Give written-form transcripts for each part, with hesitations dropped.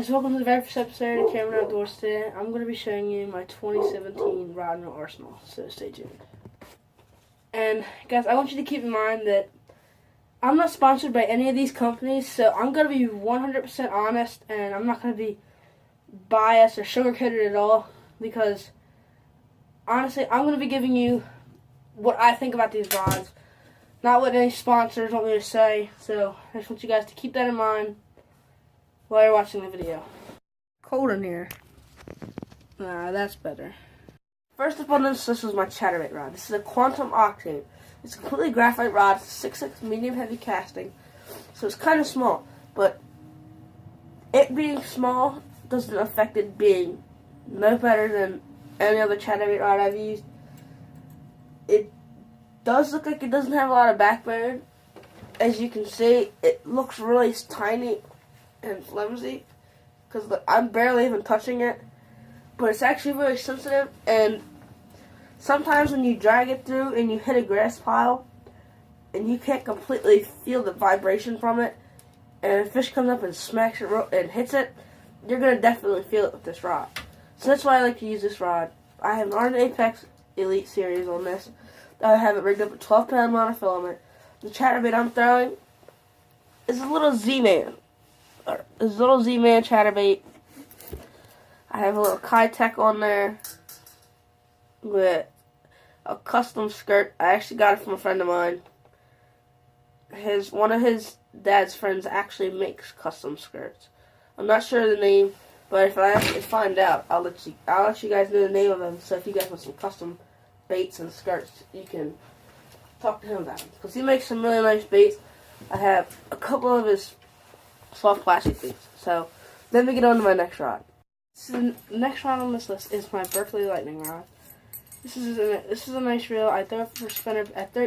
guys, welcome to the very first episode of Cameron Outdoors. Today, I'm going to be showing you my 2017 rod and arsenal, so stay tuned. And guys, I want you to keep in mind that I'm not sponsored by any of these companies, so I'm going to be 100% honest, and I'm not going to be biased or sugarcoated at all, because honestly, I'm going to be giving you what I think about these rods, not what any sponsors want me to say. So I just want you guys to keep that in mind while you're watching the video. Cold in here. That's better. First up on this list was my chatterbait rod. This is a Quantum Octane. It's a completely graphite rod, 6.6 medium heavy casting, so it's kind of small. But it being small doesn't affect it being no better than any other chatterbait rod I've used. It does look like it doesn't have a lot of backbone. As you can see, it looks really tiny and flimsy because I'm barely even touching it, but it's actually very sensitive, and sometimes when you drag it through and you hit a grass pile and you can't completely feel the vibration from it, and a fish comes up and smacks it and hits it, you're going to definitely feel it with this rod. So that's why I like to use this rod. I have an Arden Apex Elite series on this. I have it rigged up at 12-pound monofilament. The chatterbait I'm throwing is a little Z-Man. This little Z-Man chatterbait. I have a little Kitech on there with a custom skirt. I actually got it from a friend of mine. One of his dad's friends actually makes custom skirts. I'm not sure of the name, but if I actually find out, I'll let you guys know the name of them. So if you guys want some custom baits and skirts, you can talk to him about them, because he makes some really nice baits. I have a couple of his soft plastic baits. So let me get on to my next rod. So the next rod on this list is my Berkley Lightning rod. This is a nice reel. I throw it for spinner.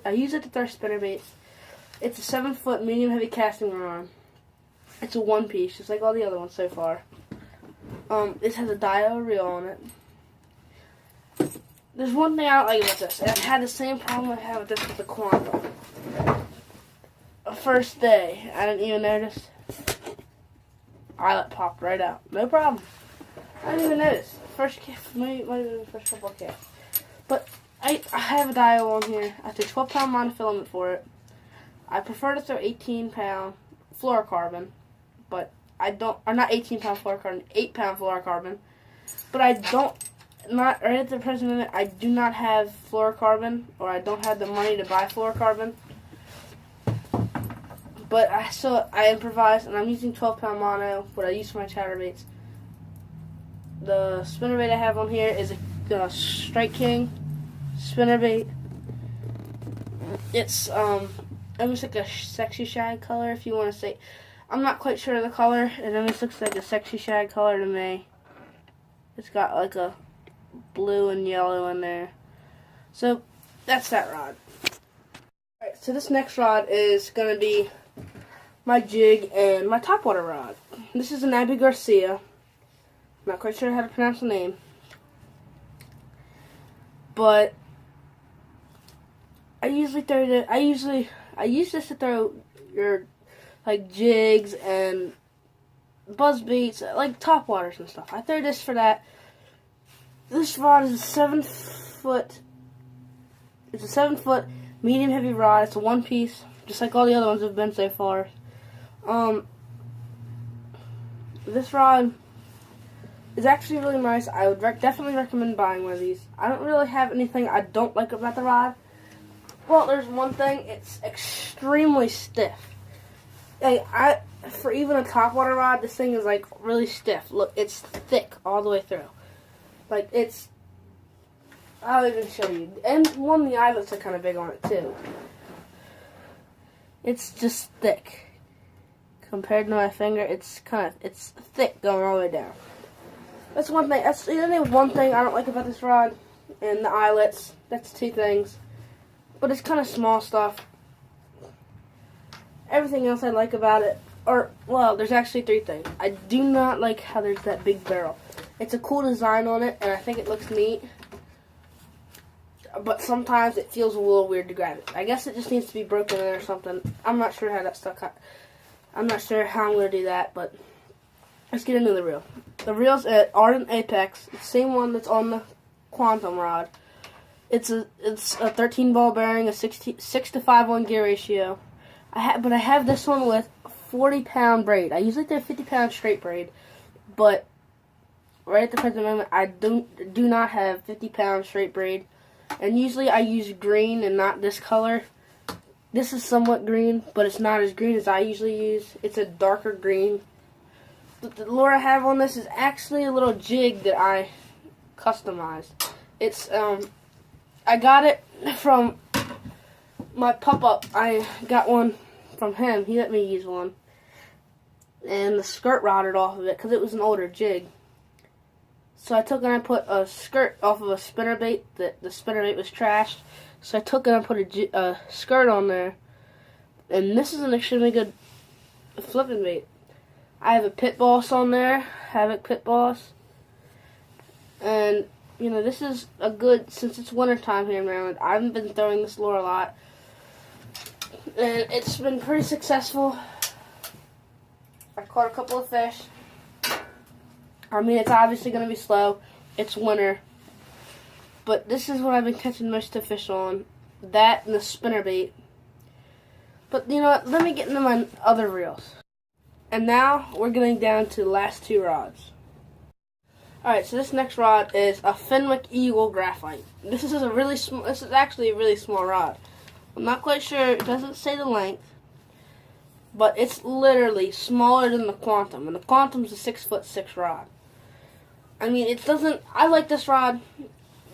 I use it to throw spinner baits. It's a 7-foot medium heavy casting rod. It's a one piece, just like all the other ones so far. This has a Dio reel on it. There's one thing I don't like about this, and I've had the same problem I had with this with the Quantum. The first day, I didn't even notice. Eyelet popped right out. No problem. I didn't even notice. Might have been the first couple of casts. But I have a Dio on here. I threw 12-pound monofilament for it. I prefer to throw 18-pound fluorocarbon, but I don't, or not 18-pound fluorocarbon, 8-pound fluorocarbon. But I don't, not right at the present moment, I do not have fluorocarbon, or I don't have the money to buy fluorocarbon. But I improvised, and I'm using 12-pound mono, what I use for my chatterbaits. The spinnerbait I have on here is a Strike King spinnerbait. It's almost like a sexy shag color, if you want to say. I'm not quite sure of the color. It almost looks like a sexy shag color to me. It's got like a blue and yellow in there. So that's that rod. Alright, so this next rod is going to be my jig and my topwater rod. This is an Abbey Garcia. I'm not quite sure how to pronounce the name, but I usually throw it. I use this to throw your like jigs and buzz baits, like topwaters and stuff. I throw this for that. This rod is a 7-foot. It's a 7-foot medium heavy rod. It's a one piece, just like all the other ones have been so far. This rod is actually really nice. I would definitely recommend buying one of these. I don't really have anything I don't like about the rod. Well, there's one thing. It's extremely stiff. For even a topwater rod, this thing is like really stiff. Look, it's thick all the way through. Like I'll even show you. And one of the eyelets are kind of big on it too. It's just thick. Compared to my finger, it's thick going all the way down. That's one thing. That's the only one thing I don't like about this rod, and the eyelets. That's two things. But it's kind of small stuff. Everything else I like about it, there's actually three things. I do not like how there's that big barrel. It's a cool design on it, and I think it looks neat. But sometimes it feels a little weird to grab it. I guess it just needs to be broken in or something. I'm not sure how that stuck. I'm not sure how I'm going to do that, but let's get into the reel. The reel's at Ardent Apex. It's the same one that's on the Quantum rod. It's a 13 ball bearing, a 6 to 5-1 gear ratio. But I have this one with 40-pound braid. I usually do a 50-pound straight braid, but right at the present moment, I do not have 50-pound straight braid. And usually I use green and not this color. This is somewhat green, but it's not as green as I usually use. It's a darker green. But the lure I have on this is actually a little jig that I customized. It's I got it from my pop-up. I got one from him. He let me use one. And the skirt rotted off of it because it was an older jig. So I took and I put a skirt off of a spinnerbait. The spinnerbait was trashed. So I took and I put a skirt on there. And this is an extremely good flipping bait. I have a Pit Boss on there. Havoc Pit Boss. And, you know, this is a good, since it's wintertime here in Maryland, I haven't been throwing this lure a lot. And it's been pretty successful. I caught a couple of fish. I mean, it's obviously going to be slow. It's winter. But this is what I've been catching most of the fish on. That and the spinnerbait. But, you know what? Let me get into my other reels. And now, we're getting down to the last two rods. Alright, so this next rod is a Fenwick Eagle Graphite. This is actually a really small rod. I'm not quite sure, it doesn't say the length. But it's literally smaller than the Quantum. And the Quantum's a 6'6" rod. I mean, I like this rod.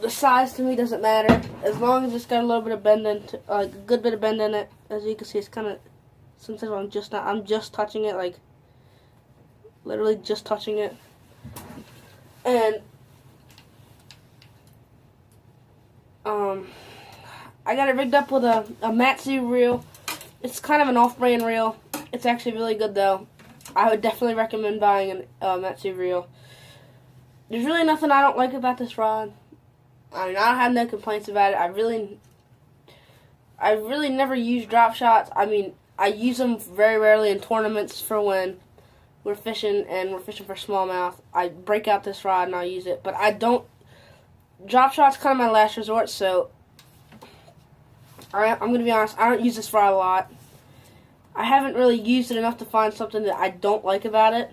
The size to me doesn't matter. As long as it's got a little bit of bend a good bit of bend in it. As you can see, it's kind of, sometimes I'm just touching it, like, literally just touching it. And, I got it rigged up with a Matsu reel. It's kind of an off-brand reel. It's actually really good, though. I would definitely recommend buying a Matsu reel. There's really nothing I don't like about this rod. I mean, I don't have no complaints about it. I really never use drop shots. I mean, I use them very rarely in tournaments for when we're fishing and we're fishing for smallmouth. I break out this rod and I'll use it. But I don't, drop shot's kind of my last resort, so I'm going to be honest, I don't use this rod a lot. I haven't really used it enough to find something that I don't like about it.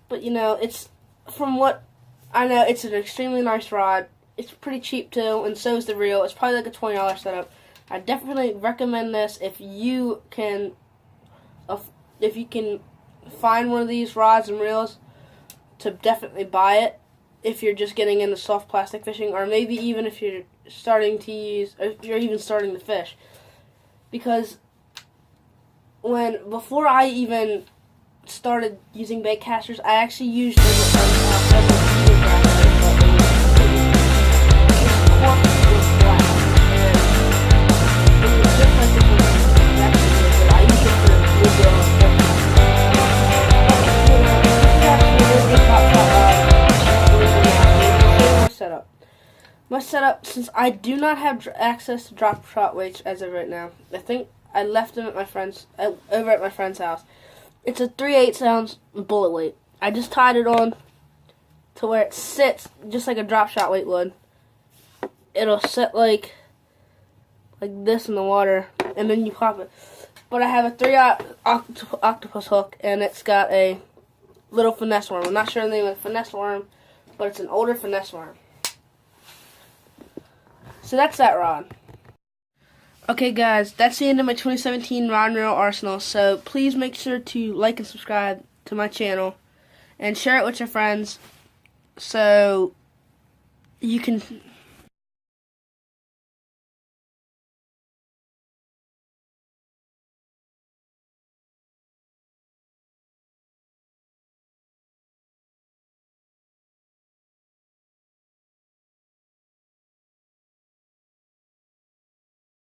But, you know, it's, from what I know, it's an extremely nice rod. It's pretty cheap, too, and so is the reel. It's probably like a $20 setup. I definitely recommend this if you can find one of these rods and reels, to definitely buy it if you're just getting into soft plastic fishing, or maybe even if you're even starting to fish. Because before I even started using bait casters, I actually used my setup, since I do not have access to drop shot weights as of right now. I think I left them at over at my friend's house. It's a 3/8 ounce bullet weight. I just tied it on to where it sits just like a drop shot weight would. It'll sit like this in the water, and then you pop it. But I have a 3/0 octopus hook, and it's got a little finesse worm. I'm not sure the name of the finesse worm, but it's an older finesse worm. So that's that rod. Okay, guys, that's the end of my 2017 Rod and Reel Arsenal. So please make sure to like and subscribe to my channel and share it with your friends so you can